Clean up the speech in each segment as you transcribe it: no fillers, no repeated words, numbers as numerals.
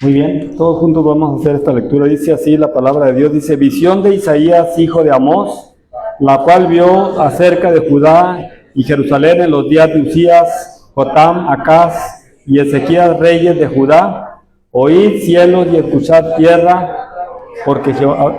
Muy bien, todos juntos vamos a hacer esta lectura. Dice así la palabra de Dios, dice: visión de Isaías, hijo de Amós, la cual vio acerca de Judá y Jerusalén en los días de Usías, Jotam, Acaz y Ezequías, reyes de Judá. Oíd cielos y escuchad tierra, porque Jehová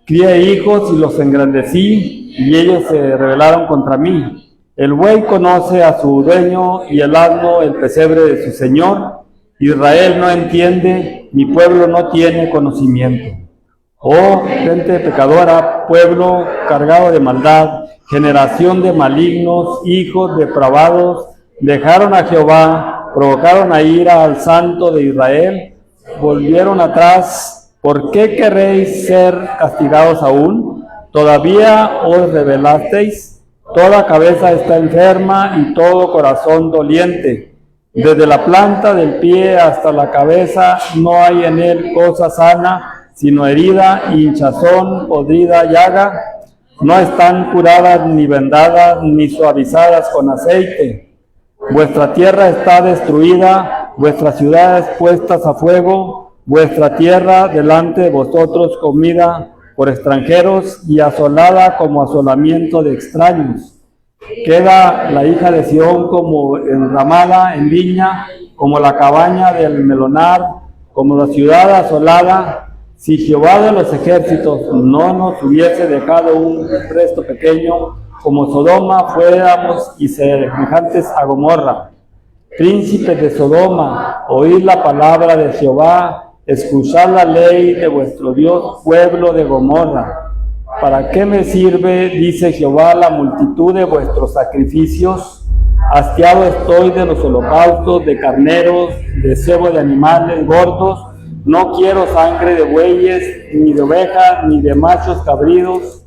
crié hijos y los engrandecí, y ellos se rebelaron contra mí. El buey conoce a su dueño y el asno el pesebre de su señor. Israel no entiende, mi pueblo no tiene conocimiento. Oh, gente pecadora, pueblo cargado de maldad, generación de malignos, hijos depravados, dejaron a Jehová, provocaron a ira al Santo de Israel, volvieron atrás. ¿Por qué queréis ser castigados aún? ¿Todavía os rebelasteis? Toda cabeza está enferma y todo corazón doliente. Desde la planta del pie hasta la cabeza no hay en él cosa sana, sino herida, hinchazón, podrida, llaga. No están curadas ni vendadas ni suavizadas con aceite. Vuestra tierra está destruida, vuestras ciudades puestas a fuego, vuestra tierra delante de vosotros comida por extranjeros y asolada como asolamiento de extraños. Queda la hija de Sión como enramada en viña, como la cabaña del melonar, como la ciudad asolada. Si Jehová de los ejércitos no nos hubiese dejado un resto pequeño, como Sodoma fuéramos y semejantes a Gomorra. Príncipes de Sodoma, oíd la palabra de Jehová, escuchad la ley de vuestro Dios, pueblo de Gomorra. ¿Para qué me sirve, dice Jehová, la multitud de vuestros sacrificios? Hastiado estoy de los holocaustos, de carneros, de cebo de animales gordos. No quiero sangre de bueyes, ni de ovejas, ni de machos cabríos.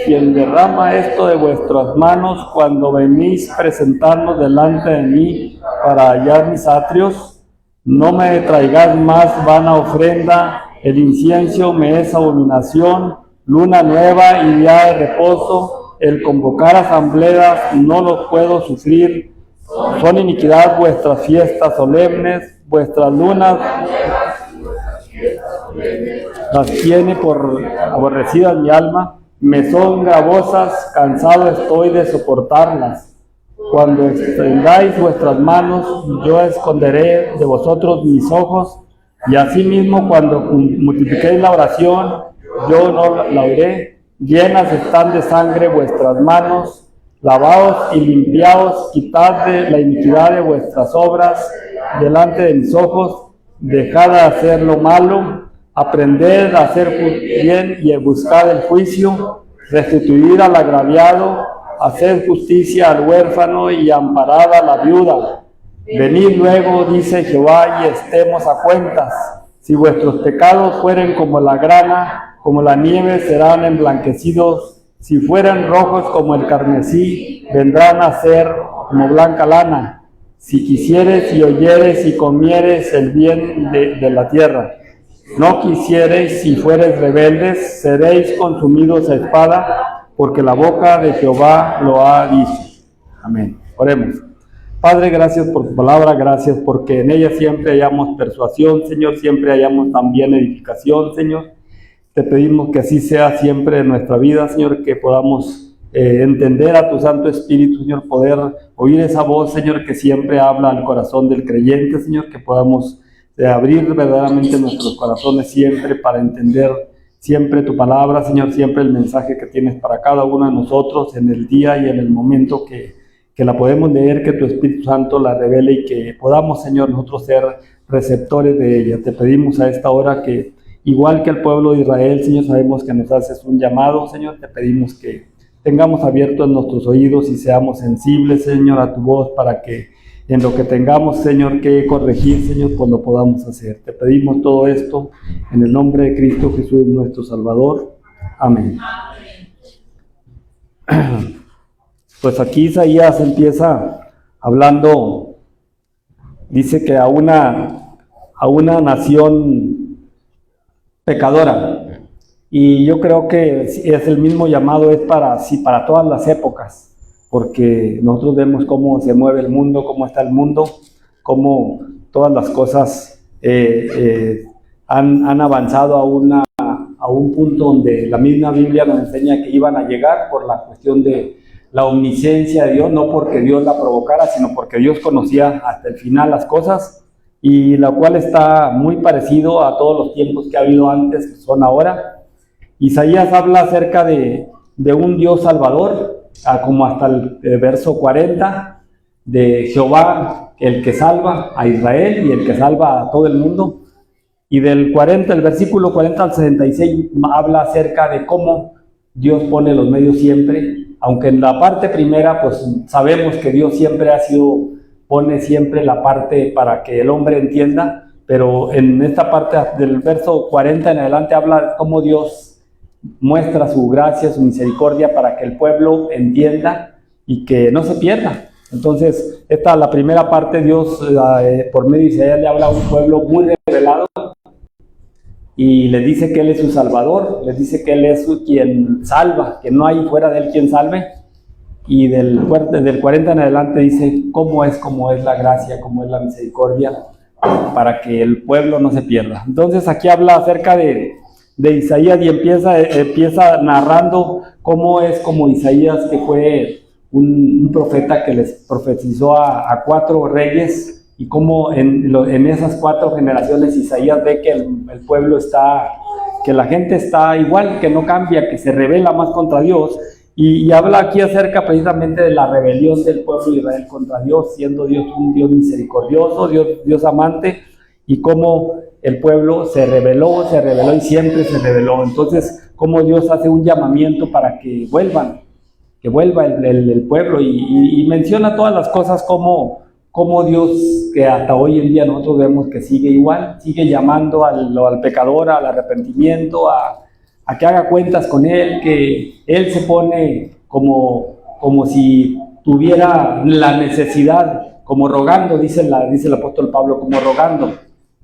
Quien derrama esto de vuestras manos cuando venís presentarnos delante de mí para hallar mis atrios. No me traigáis más vana ofrenda, el incienso me es abominación. Luna nueva y día de reposo, el convocar asambleas no los puedo sufrir. Son iniquidad vuestras fiestas solemnes, vuestras lunas las tiene por aborrecidas mi alma, me son gravosas, cansado estoy de soportarlas. Cuando extendáis vuestras manos, yo esconderé de vosotros mis ojos, y asimismo cuando multipliquéis la oración, yo no la oiré. Llenas están de sangre vuestras manos, lavaos y limpiaos, quitad de la iniquidad de vuestras obras delante de mis ojos, dejad de hacer lo malo, aprended a hacer bien y buscad el juicio, restituir al agraviado, hacer justicia al huérfano y amparad a la viuda. Venid luego, dice Jehová, y estemos a cuentas. Si vuestros pecados fueren como la grana, como la nieve serán emblanquecidos. Si fueran rojos como el carmesí, vendrán a ser como blanca lana. Si quisieres y oyeres y comieres el bien de la tierra. No quisiereis, si fueres rebeldes, seréis consumidos a espada, porque la boca de Jehová lo ha dicho. Amén. Oremos. Padre, gracias por tu palabra, gracias porque en ella siempre hallamos persuasión, Señor, siempre hallamos también edificación, Señor. Te pedimos que así sea siempre en nuestra vida, Señor, que podamos entender a tu Santo Espíritu, Señor, poder oír esa voz, Señor, que siempre habla al corazón del creyente, Señor, que podamos abrir verdaderamente nuestros corazones siempre para entender siempre tu palabra, Señor, siempre el mensaje que tienes para cada uno de nosotros en el día y en el momento que la podemos leer, que tu Espíritu Santo la revele y que podamos, Señor, nosotros ser receptores de ella. Te pedimos a esta hora que, igual que el pueblo de Israel, Señor, sabemos que nos haces un llamado, Señor, te pedimos que tengamos abiertos nuestros oídos y seamos sensibles, Señor, a tu voz para que en lo que tengamos, Señor, que corregir, Señor, pues lo podamos hacer. Te pedimos todo esto en el nombre de Cristo Jesús, nuestro Salvador. Amén. Pues aquí Isaías empieza hablando, dice que a una nación pecadora, y yo creo que es el mismo llamado, es para todas las épocas, porque nosotros vemos cómo se mueve el mundo, cómo está el mundo, cómo todas las cosas han avanzado a un punto donde la misma Biblia nos enseña que iban a llegar por la cuestión de la omnisciencia de Dios, no porque Dios la provocara, sino porque Dios conocía hasta el final las cosas, y la cual está muy parecido a todos los tiempos que ha habido antes, que son ahora. Isaías habla acerca de un Dios salvador, como hasta el verso 40, de Jehová, el que salva a Israel y el que salva a todo el mundo. Y del versículo 40 al 66 habla acerca de cómo Dios pone los medios siempre, aunque en la parte primera pues sabemos que Dios siempre pone siempre la parte para que el hombre entienda, pero en esta parte del verso 40 en adelante habla de cómo Dios muestra su gracia, su misericordia para que el pueblo entienda y que no se pierda. Entonces, la primera parte, Dios por medio de Isaías le habla a un pueblo muy revelado y le dice que Él es su Salvador, le dice que Él es quien salva, que no hay fuera de Él quien salve. Y del 40 en adelante dice cómo es la gracia, cómo es la misericordia, para que el pueblo no se pierda. Entonces aquí habla acerca de Isaías y empieza narrando cómo es como Isaías, que fue un profeta que les profetizó a 4 reyes, y cómo en esas 4 generaciones Isaías ve que el pueblo que la gente está igual, que no cambia, que se rebela más contra Dios. Y habla aquí acerca precisamente de la rebelión del pueblo de Israel contra Dios, siendo Dios un Dios misericordioso, Dios amante, y cómo el pueblo se rebeló y siempre se rebeló. Entonces, cómo Dios hace un llamamiento para que vuelva el pueblo, y menciona todas las cosas como Dios, que hasta hoy en día nosotros vemos que sigue igual, sigue llamando al pecador al arrepentimiento, a que haga cuentas con Él, que Él se pone como si tuviera la necesidad, como rogando, dice el apóstol Pablo, como rogando,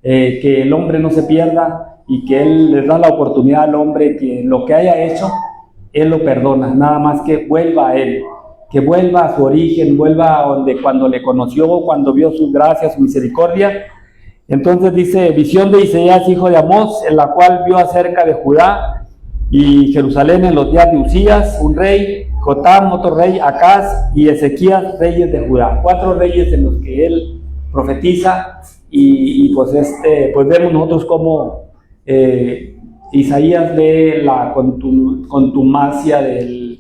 que el hombre no se pierda, y que Él le da la oportunidad al hombre que lo que haya hecho, Él lo perdona, nada más que vuelva a Él, que vuelva a su origen, vuelva a cuando le conoció, cuando vio su gracia, su misericordia. Entonces dice, visión de Isaías, hijo de Amós, en la cual vio acerca de Judá y Jerusalén en los días de Usías, un rey, Jotam, otro rey, Acaz y Ezequías, reyes de Judá. 4 reyes en los que él profetiza, y pues vemos nosotros cómo Isaías ve la contumacia del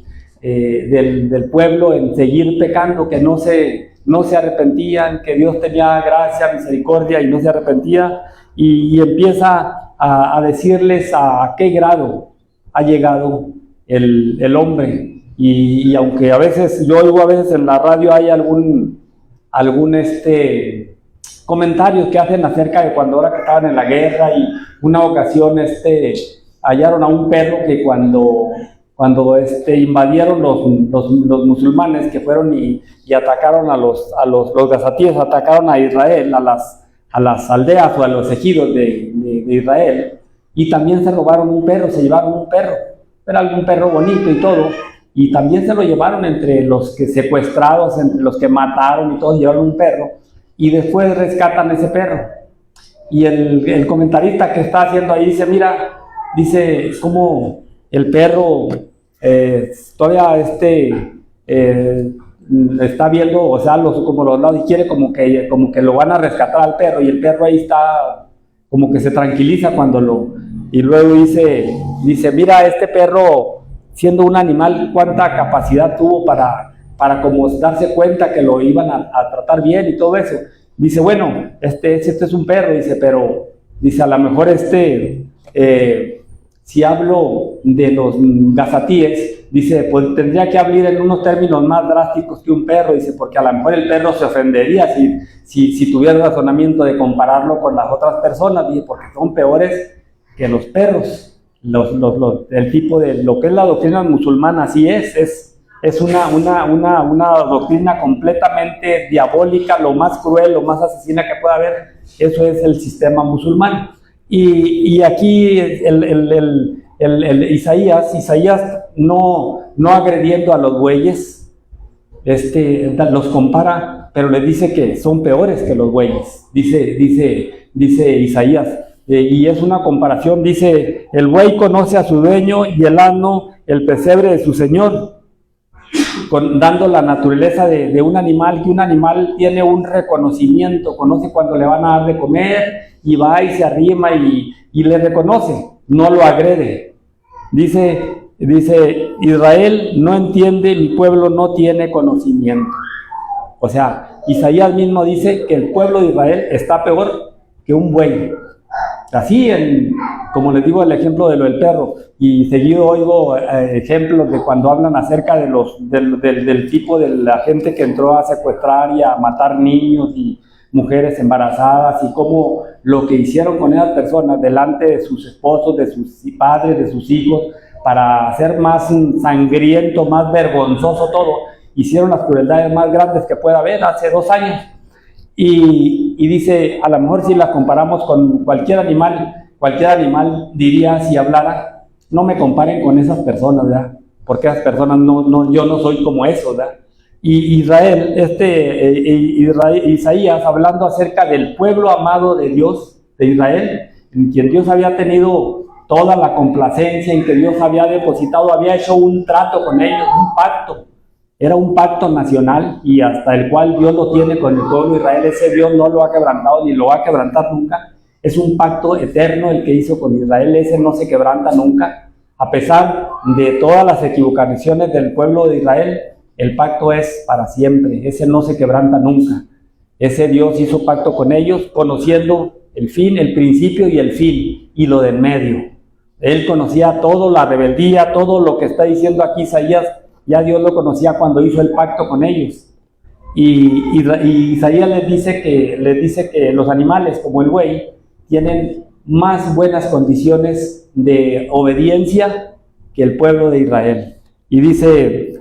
pueblo en seguir pecando, que no se arrepentían, que Dios tenía gracia, misericordia y no se arrepentía, y empieza a decirles a qué grado ha llegado el hombre. Y aunque a veces yo oigo en la radio hay algún comentarios que hacen acerca de ahora que estaban en la guerra, y una ocasión hallaron a un perro que cuando invadieron los musulmanes, que fueron y atacaron a los gazatíes, atacaron a Israel, a las aldeas o a los ejidos de Israel, y también se robaron un perro, se llevaron un perro, era un perro bonito y todo, y también se lo llevaron entre los que secuestrados, entre los que mataron y todos llevaron un perro, y después rescatan ese perro. Y el comentarista que está haciendo ahí dice como el perro todavía está viendo, o sea, como los lados, y quiere como que lo van a rescatar al perro, y el perro ahí está como que se tranquiliza y luego dice, mira, este perro, siendo un animal, cuánta capacidad tuvo para como darse cuenta que lo iban a tratar bien y todo eso. Dice, bueno, este es un perro, dice, pero dice, a lo mejor si hablo de los gazatíes, dice, pues tendría que hablar en unos términos más drásticos que un perro, dice, porque a lo mejor el perro se ofendería si tuviera el razonamiento de compararlo con las otras personas, dice, porque son peores que los perros. El tipo de lo que es la doctrina musulmana, así es una doctrina completamente diabólica, lo más cruel, lo más asesina que pueda haber. Eso es el sistema musulmán. Y aquí Isaías no agrediendo a los bueyes, los compara, pero les dice que son peores que los bueyes, dice Isaías. Y es una comparación, dice, el buey conoce a su dueño y el asno el pesebre de su señor, dando la naturaleza de un animal, que un animal tiene un reconocimiento, conoce cuando le van a dar de comer y va y se arrima y le reconoce, no lo agrede. Dice, Israel no entiende, mi pueblo no tiene conocimiento. O sea, Isaías mismo dice que el pueblo de Israel está peor que un buey. Así, como les digo, el ejemplo de lo del perro, y seguido oigo ejemplos de cuando hablan acerca del tipo de la gente que entró a secuestrar y a matar niños y mujeres embarazadas, y cómo lo que hicieron con esas personas delante de sus esposos, de sus padres, de sus hijos, para hacer más sangriento, más vergonzoso todo, hicieron las crueldades más grandes que pueda haber hace 2 años. Y dice, a lo mejor si la comparamos con cualquier animal diría, si hablara, no me comparen con esas personas, ¿verdad? Porque esas personas yo no soy como eso, ¿verdad? Y Isaías, hablando acerca del pueblo amado de Dios, de Israel, en quien Dios había tenido toda la complacencia, en que Dios había depositado, había hecho un trato con ellos, un pacto. Era un pacto nacional, y hasta el cual Dios lo tiene con el pueblo de Israel. Ese Dios no lo ha quebrantado ni lo va a quebrantar nunca. Es un pacto eterno el que hizo con Israel. Ese no se quebranta nunca. A pesar de todas las equivocaciones del pueblo de Israel, el pacto es para siempre. Ese no se quebranta nunca. Ese Dios hizo pacto con ellos, conociendo el fin, el principio y el fin, y lo del medio. Él conocía todo, la rebeldía, todo lo que está diciendo aquí Isaías. Ya Dios lo conocía cuando hizo el pacto con ellos. Y Isaías les dice que los animales, como el buey, tienen más buenas condiciones de obediencia que el pueblo de Israel. Y dice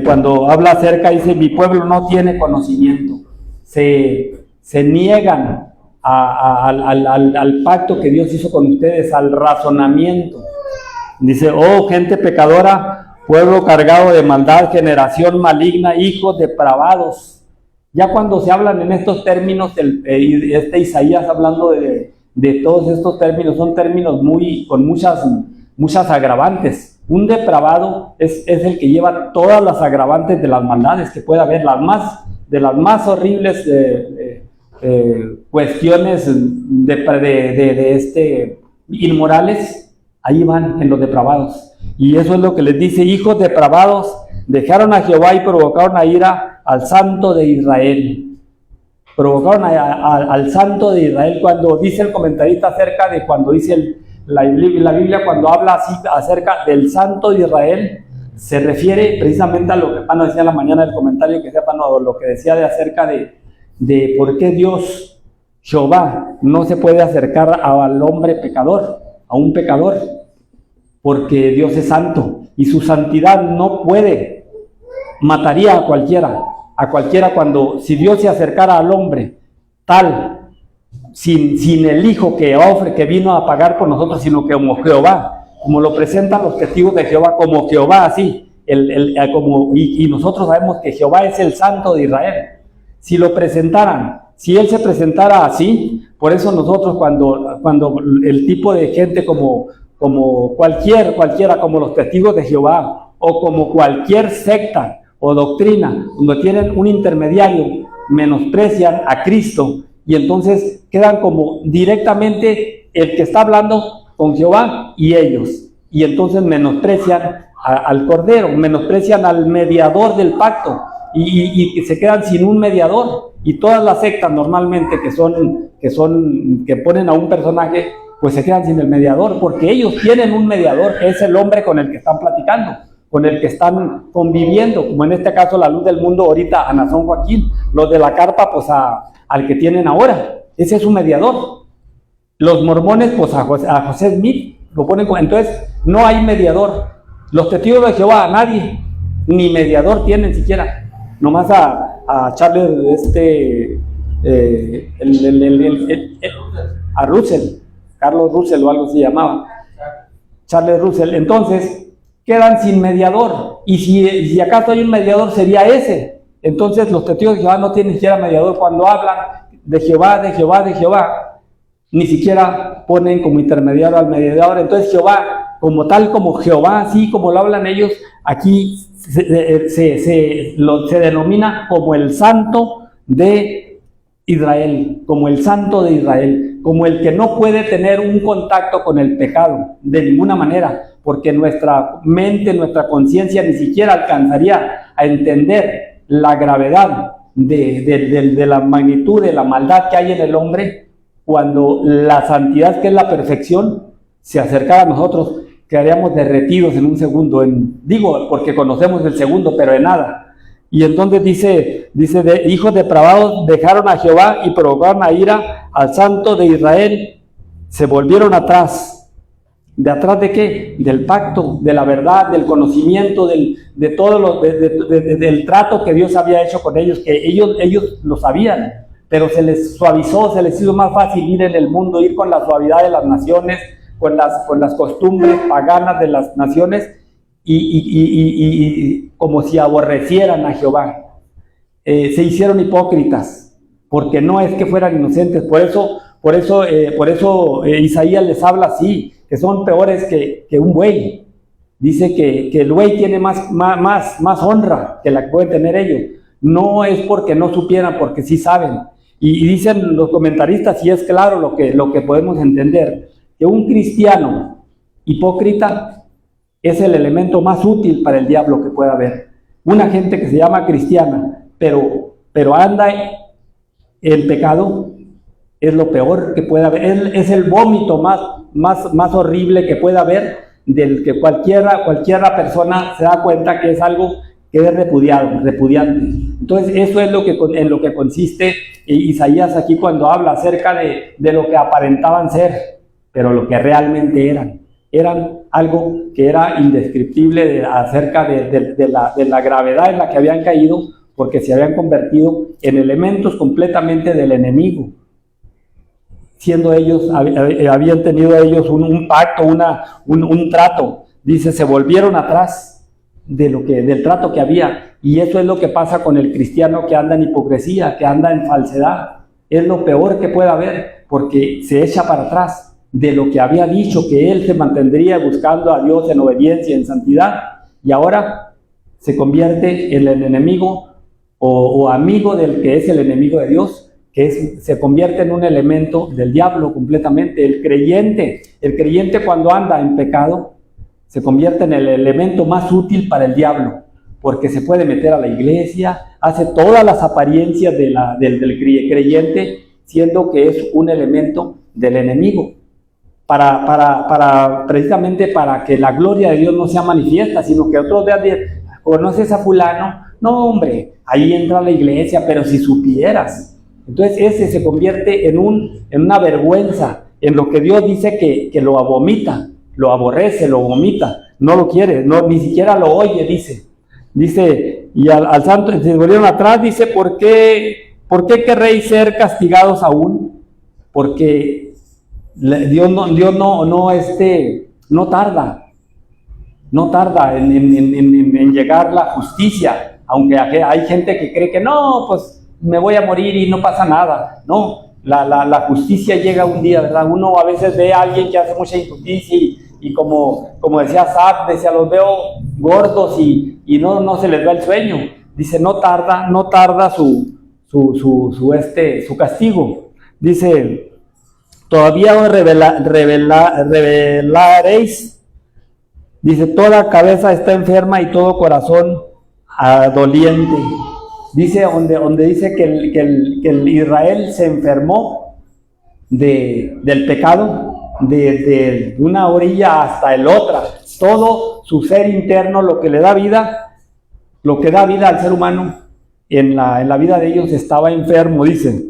cuando habla acerca, dice, mi pueblo no tiene conocimiento. Se niegan al pacto que Dios hizo con ustedes, al razonamiento. Dice, oh gente pecadora, pueblo cargado de maldad, generación maligna, hijos depravados. Ya cuando se hablan en estos términos, Isaías hablando de todos estos términos, son términos con muchas agravantes. Un depravado es el que lleva todas las agravantes de las maldades que pueda haber, de las más horribles cuestiones inmorales, ahí van en los depravados. Y eso es lo que les dice, hijos depravados, dejaron a Jehová y provocaron a ira al Santo de Israel. Provocaron al Santo de Israel. Cuando dice el comentarista acerca de cuando dice la Biblia, cuando habla así acerca del Santo de Israel, se refiere precisamente a lo que Pano decía en la mañana del comentario, que sepan lo que decía acerca de por qué Dios, Jehová, no se puede acercar al hombre pecador, a un pecador, porque Dios es santo y su santidad no puede, mataría a cualquiera si Dios se acercara al hombre tal, sin el Hijo que vino a pagar por nosotros, sino que como Jehová, como lo presentan los testigos de Jehová, como Jehová así, y nosotros sabemos que Jehová es el Santo de Israel. Si Él se presentara así, por eso nosotros cuando el tipo de gente como cualquiera, como los testigos de Jehová, o como cualquier secta o doctrina, donde tienen un intermediario, menosprecian a Cristo, y entonces quedan como directamente el que está hablando con Jehová y ellos, y entonces menosprecian al Cordero, menosprecian al mediador del pacto, y se quedan sin un mediador. Y todas las sectas normalmente que ponen a un personaje, pues se quedan sin el mediador, porque ellos tienen un mediador, que es el hombre con el que están platicando, con el que están conviviendo, como en este caso la luz del mundo ahorita a Nazón Joaquín, los de la carpa pues al que tienen ahora, ese es su mediador. Los mormones pues a José Smith lo ponen entonces no hay mediador. Los testigos de Jehová, nadie, ni mediador tienen siquiera, nomás a Charles a Russell, Carlos Russell o algo se llamaba, Charles Russell. Entonces quedan sin mediador. Y si acaso hay un mediador, sería ese. Entonces los testigos de Jehová no tienen ni siquiera mediador cuando hablan de Jehová, de Jehová, de Jehová. Ni siquiera ponen como intermediario al mediador. Entonces Jehová, como tal, como Jehová, así como lo hablan ellos, aquí se denomina como el Santo de Israel, como el Santo de Israel, como el que no puede tener un contacto con el pecado de ninguna manera, porque nuestra mente, nuestra conciencia ni siquiera alcanzaría a entender la gravedad de la magnitud de la maldad que hay en el hombre, cuando la santidad, que es la perfección, se acercara a nosotros. Quedaríamos derretidos en un segundo, digo porque conocemos el segundo, pero en nada. Y entonces dice hijos depravados dejaron a Jehová y provocaron a ira al Santo de Israel. Se volvieron atrás. ¿De atrás de qué? Del pacto, de la verdad, del conocimiento, del trato que Dios había hecho con ellos, que ellos lo sabían, pero se les suavizó, se les hizo más fácil ir en el mundo, ir con la suavidad de las naciones, con las costumbres paganas de las naciones, y como si aborrecieran a Jehová. Se hicieron hipócritas, porque no es que fueran inocentes. Por eso Isaías les habla así, que son peores que un buey. Dice que el buey tiene más honra que la que pueden tener ellos. No es porque no supieran, porque sí saben. Y dicen los comentaristas, y es claro lo que podemos entender, que un cristiano hipócrita es el elemento más útil para el diablo que pueda haber. Una gente que se llama cristiana, pero anda en pecado, es lo peor que puede haber. Es el vómito más horrible que pueda haber, del que cualquiera persona se da cuenta que es algo que es repudiante. Entonces eso es en lo que consiste Isaías aquí cuando habla acerca de lo que aparentaban ser, pero lo que realmente eran algo que era indescriptible acerca de la gravedad en la que habían caído, porque se habían convertido en elementos completamente del enemigo, siendo ellos, habían tenido ellos un pacto, un trato. Dice, se volvieron atrás del trato que había, y eso es lo que pasa con el cristiano que anda en hipocresía, que anda en falsedad. Es lo peor que puede haber, porque se echa para atrás de lo que había dicho, que él se mantendría buscando a Dios en obediencia, en santidad, y ahora se convierte en el enemigo o amigo del que es el enemigo de Dios, se convierte en un elemento del diablo completamente. El creyente cuando anda en pecado se convierte en el elemento más útil para el diablo, porque se puede meter a la iglesia, hace todas las apariencias del creyente, siendo que es un elemento del enemigo, precisamente para que la gloria de Dios no sea manifiesta, sino que otros vean, ¿conoces a fulano? No, hombre, ahí entra a la iglesia, pero si supieras. Entonces ese se convierte en una vergüenza, en lo que Dios dice que lo vomita, lo aborrece, lo vomita, no lo quiere, ni siquiera lo oye, dice, y al santo se volvieron atrás. Dice, ¿por qué querréis ser castigados aún? Porque Dios no tarda en llegar la justicia, aunque hay gente que cree que no, pues me voy a morir y no pasa nada. No, la justicia llega un día, ¿verdad? Uno a veces ve a alguien que hace mucha injusticia y como decía Asaf, decía, los veo gordos y no se les da el sueño. Dice, no tarda su castigo. Dice, todavía os revelaréis. Dice, toda cabeza está enferma y todo corazón doliente. Dice, donde dice que el Israel se enfermó del pecado, de una orilla hasta el otra. Todo su ser interno, lo que da vida al ser humano, en la vida de ellos estaba enfermo. Dice,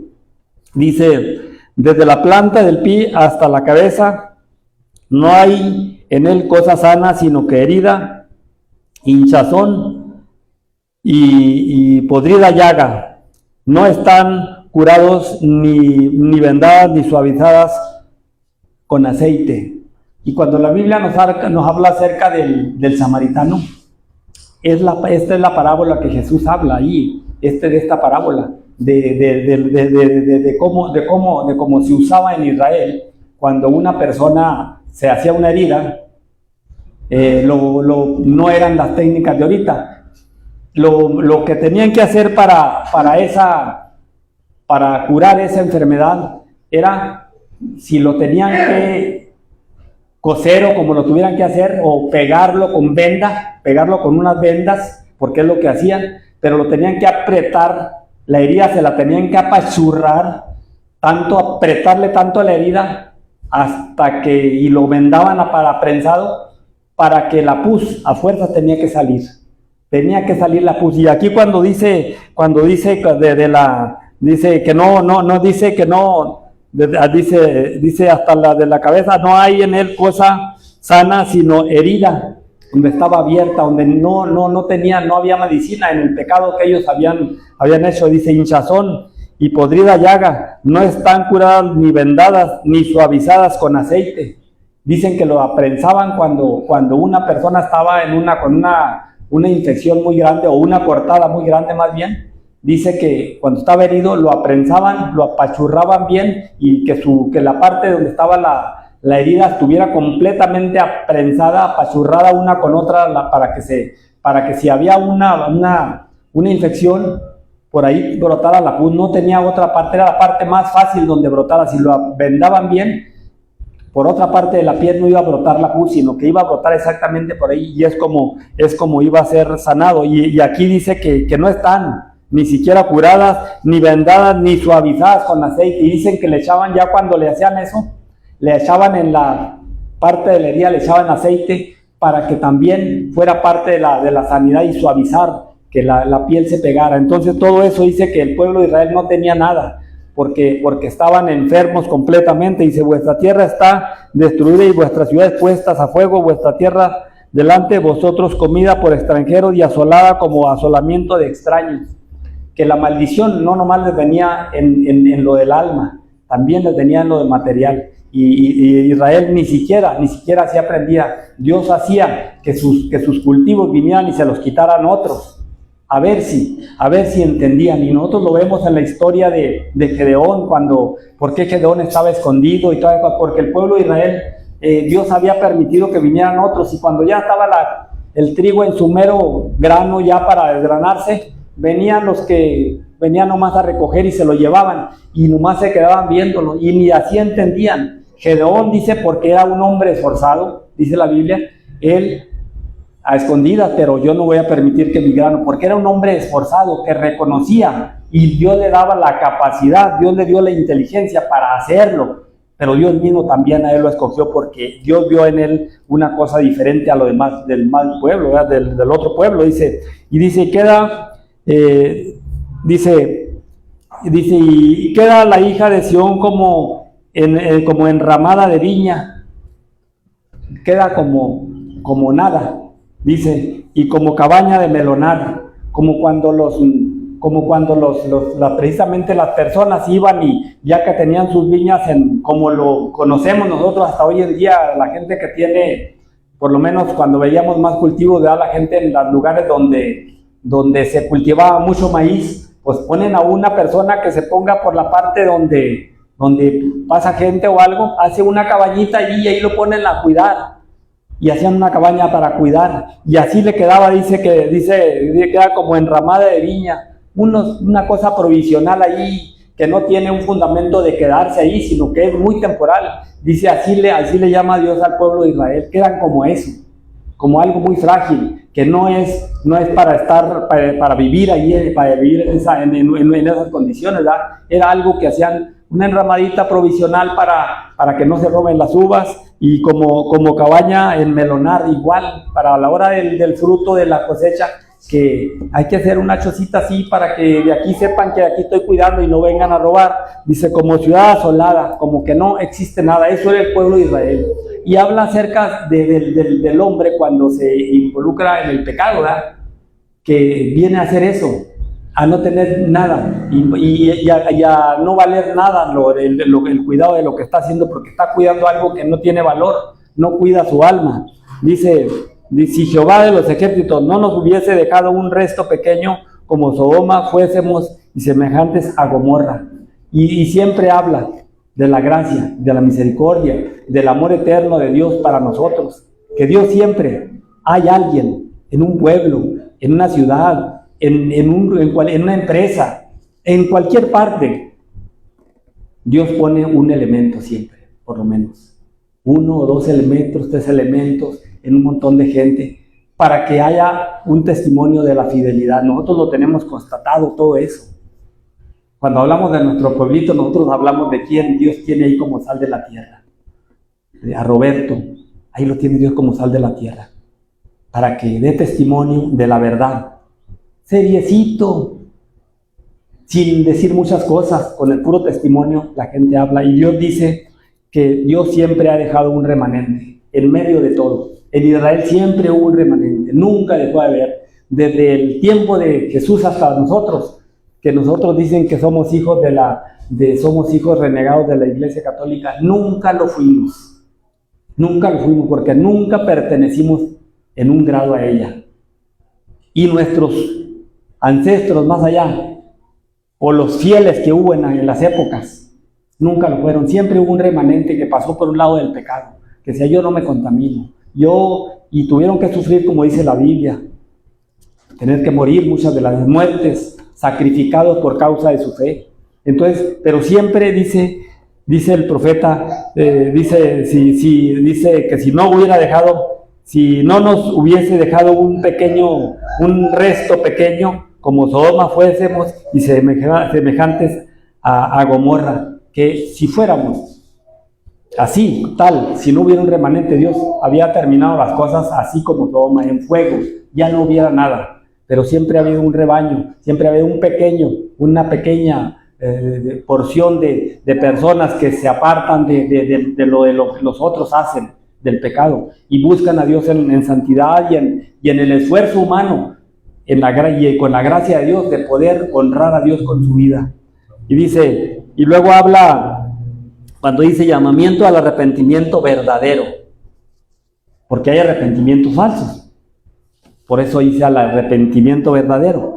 desde la planta del pie hasta la cabeza, no hay en él cosa sana, sino que herida, hinchazón y podrida llaga. No están curados ni vendadas ni suavizadas con aceite. Y cuando la Biblia nos habla acerca del samaritano, esta es la parábola que Jesús habla ahí, de esta parábola, de cómo se usaba en Israel cuando una persona se hacía una herida. No eran las técnicas de ahorita. Lo que tenían que hacer para curar esa enfermedad era, si lo tenían que coser o como lo tuvieran que hacer, o pegarlo con unas vendas, porque es lo que hacían, pero lo tenían que apretar, la herida se la tenían que apachurrar, apretarle tanto a la herida, hasta que, y lo vendaban para prensado, para que la pus a fuerza tenía que salir la pus. Y aquí cuando dice que no dice que no, dice hasta la de la cabeza, no hay en él cosa sana, sino herida, donde estaba abierta, donde no había medicina en el pecado que ellos habían hecho. Dice hinchazón y podrida llaga, no están curadas ni vendadas ni suavizadas con aceite. Dicen que lo aprensaban cuando una persona estaba con una infección muy grande, o una cortada muy grande más bien. Dice que cuando estaba herido lo aprensaban, lo apachurraban bien, y que la parte donde estaba la herida estuviera completamente aprensada, apachurrada una con otra, para que si había una infección, por ahí brotara la pus. No tenía otra parte, era la parte más fácil donde brotara. Si lo vendaban bien, por otra parte de la piel no iba a brotar la pus, sino que iba a brotar exactamente por ahí, y es como iba a ser sanado. Y aquí dice que no están ni siquiera curadas, ni vendadas, ni suavizadas con aceite. Y dicen que le echaban, ya cuando le hacían eso, le echaban en la parte de la herida, le echaban aceite, para que también fuera parte de la sanidad y suavizar, que la piel se pegara. Entonces todo eso dice que el pueblo de Israel no tenía nada, porque estaban enfermos completamente. Dice: vuestra tierra está destruida y vuestras ciudades puestas a fuego, vuestra tierra delante de vosotros comida por extranjeros y asolada como asolamiento de extraños. Que la maldición no nomás les venía en lo del alma, también les venía en lo del material. Y Israel ni siquiera así aprendía. Dios hacía que sus cultivos vinieran y se los quitaran otros, a ver si entendían. Y nosotros lo vemos en la historia de Gedeón, por qué Gedeón estaba escondido y todo eso, porque el pueblo de Israel, Dios había permitido que vinieran otros, y cuando ya estaba el trigo en su mero grano, ya para desgranarse, venían los que venían nomás a recoger y se lo llevaban, y nomás se quedaban viéndolo, y ni así entendían. Gedeón dice, porque era un hombre esforzado, dice la Biblia, él a escondidas, pero yo no voy a permitir que mi grano, porque era un hombre esforzado que reconocía, y Dios le daba la capacidad, Dios le dio la inteligencia para hacerlo, pero Dios mismo también a él lo escogió, porque Dios vio en él una cosa diferente a lo demás, del mal pueblo, del otro pueblo. Dice, y queda, y queda la hija de Sión como enramada de viña, queda como nada. Dice, y como cabaña de melonar, como cuando precisamente las personas iban, y ya que tenían sus viñas, como lo conocemos nosotros hasta hoy en día, la gente que tiene, por lo menos cuando veíamos más cultivos, de la gente en los lugares donde se cultivaba mucho maíz, pues ponen a una persona que se ponga por la parte donde pasa gente o algo, hace una cabañita allí, y ahí lo ponen a cuidar. Y hacían una cabaña para cuidar, y así le quedaba, dice queda como enramada de viña, una cosa provisional ahí, que no tiene un fundamento de quedarse ahí, sino que es muy temporal. Dice, así le llama Dios al pueblo de Israel. Quedan como eso, como algo muy frágil, que no es para vivir ahí, para vivir en esas condiciones, ¿verdad? Era algo que hacían, una enramadita provisional para que no se roben las uvas, y como cabaña en melonar, igual para la hora del fruto de la cosecha, que hay que hacer una chocita así para que de aquí sepan que aquí estoy cuidando y no vengan a robar. Dice, como ciudad asolada, como que no existe nada. Eso era el pueblo de Israel. Y habla acerca del hombre cuando se involucra en el pecado, ¿verdad? Que viene a hacer eso, a no tener nada y a no valer nada el cuidado de lo que está haciendo, porque está cuidando algo que no tiene valor, no cuida su alma. Dice, si Jehová de los ejércitos no nos hubiese dejado un resto pequeño como Sodoma, fuésemos y semejantes a Gomorra. Y siempre habla de la gracia, de la misericordia, del amor eterno de Dios para nosotros. Que Dios siempre, hay alguien en un pueblo, en una ciudad, en una empresa, en cualquier parte, Dios pone un elemento siempre, por lo menos. 1 o 2 elementos, 3 elementos en un montón de gente, para que haya un testimonio de la fidelidad. Nosotros lo tenemos constatado todo eso. Cuando hablamos de nuestro pueblito, nosotros hablamos de quién Dios tiene ahí como sal de la tierra. A Roberto, ahí lo tiene Dios como sal de la tierra, para que dé testimonio de la verdad. Seriecito, sin decir muchas cosas, con el puro testimonio la gente habla. Y Dios dice que Dios siempre ha dejado un remanente en medio de todo. En Israel siempre hubo un remanente, nunca dejó de haber. Desde el tiempo de Jesús hasta nosotros, que nosotros dicen que somos hijos somos hijos renegados de la Iglesia Católica, nunca lo fuimos. Nunca lo fuimos, porque nunca pertenecimos en un grado a ella. Y nuestros ancestros más allá, o los fieles que hubo en las épocas, nunca lo fueron. Siempre hubo un remanente que pasó por un lado del pecado, que decía, yo no me contamino. Y tuvieron que sufrir, como dice la Biblia, tener que morir muchas de las muertes, sacrificados por causa de su fe. Entonces, pero siempre dice el profeta, dice que si no nos hubiese dejado un resto pequeño, como Sodoma fuésemos y semejantes a Gomorra, que si fuéramos así, si no hubiera un remanente, Dios había terminado las cosas así como Sodoma, en fuego, ya no hubiera nada. Pero siempre ha habido un rebaño, siempre ha habido una pequeña porción de personas que se apartan de lo que los otros hacen, del pecado, y buscan a Dios en santidad y en el esfuerzo humano, y con la gracia de Dios, de poder honrar a Dios con su vida. Y luego habla, cuando dice llamamiento al arrepentimiento verdadero, porque hay arrepentimientos falsos. Por eso dice al arrepentimiento verdadero.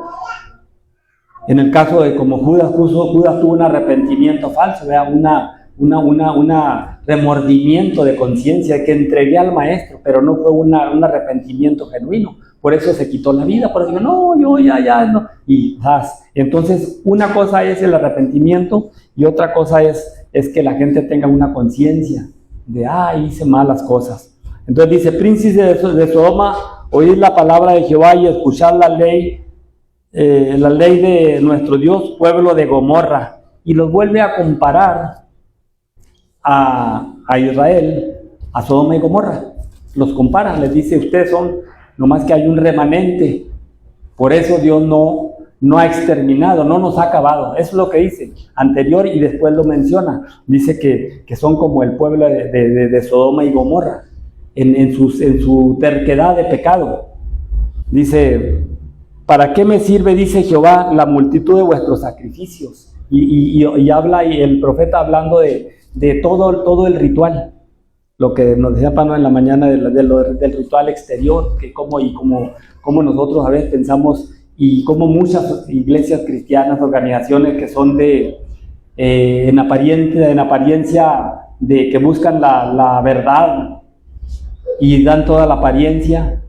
En el caso de como Judas tuvo un arrepentimiento falso, un remordimiento de conciencia, que entregué al maestro, pero no fue un arrepentimiento genuino. Por eso se quitó la vida, por eso digo, no, yo ya, no. Entonces, una cosa es el arrepentimiento y otra cosa es que la gente tenga una conciencia de, hice malas cosas. Entonces dice, príncipes de Sodoma, oíd la palabra de Jehová y escuchad la ley de nuestro Dios, pueblo de Gomorra. Y los vuelve a comparar a Israel, a Sodoma y Gomorra. Los compara, les dice, ustedes son, nomás que hay un remanente. Por eso Dios no ha exterminado, no nos ha acabado. Eso es lo que dice anterior y después lo menciona. Dice que son como el pueblo de Sodoma y Gomorra. En su terquedad de pecado. Dice, ¿para qué me sirve, dice Jehová, la multitud de vuestros sacrificios? Y habla, y el profeta hablando de todo el ritual, lo que nos decía Pano en la mañana del ritual exterior, que como nosotros a veces pensamos, y como muchas iglesias cristianas, organizaciones que son en apariencia de que buscan la verdad, y dan toda la apariencia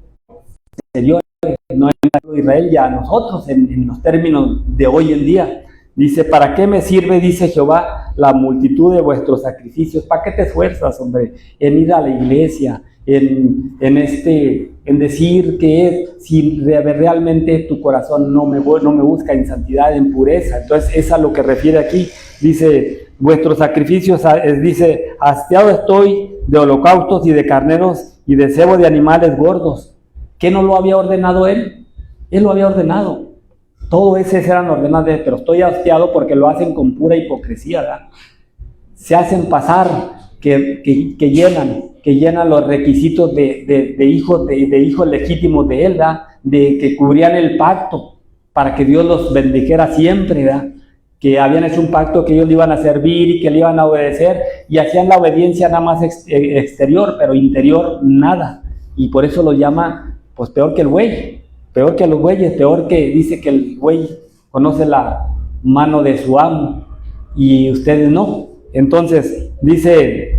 exterior, no en el de Israel, y a nosotros en los términos de hoy en día. Dice, ¿para qué me sirve, dice Jehová, la multitud de vuestros sacrificios? ¿Para qué te esfuerzas, hombre, en ir a la iglesia, en decir si realmente tu corazón no me busca en santidad, en pureza? Entonces, es a lo que refiere aquí. Dice, vuestros sacrificios, dice, hastiado estoy de holocaustos y de carneros y de cebo de animales gordos. ¿Qué no lo había ordenado él? Él lo había ordenado. Todo esas eran ordenadas de él, pero estoy hastiado porque lo hacen con pura hipocresía, ¿verdad? Se hacen pasar que llenan los requisitos de hijos legítimos de él, ¿verdad? De que cubrían el pacto para que Dios los bendijera siempre, ¿verdad? que habían hecho un pacto que ellos le iban a servir y que le iban a obedecer, y hacían la obediencia nada más exterior, pero interior nada. Y por eso lo llama, pues, peor que el buey, peor que los bueyes, peor que dice que el buey conoce la mano de su amo y ustedes no. Entonces, dice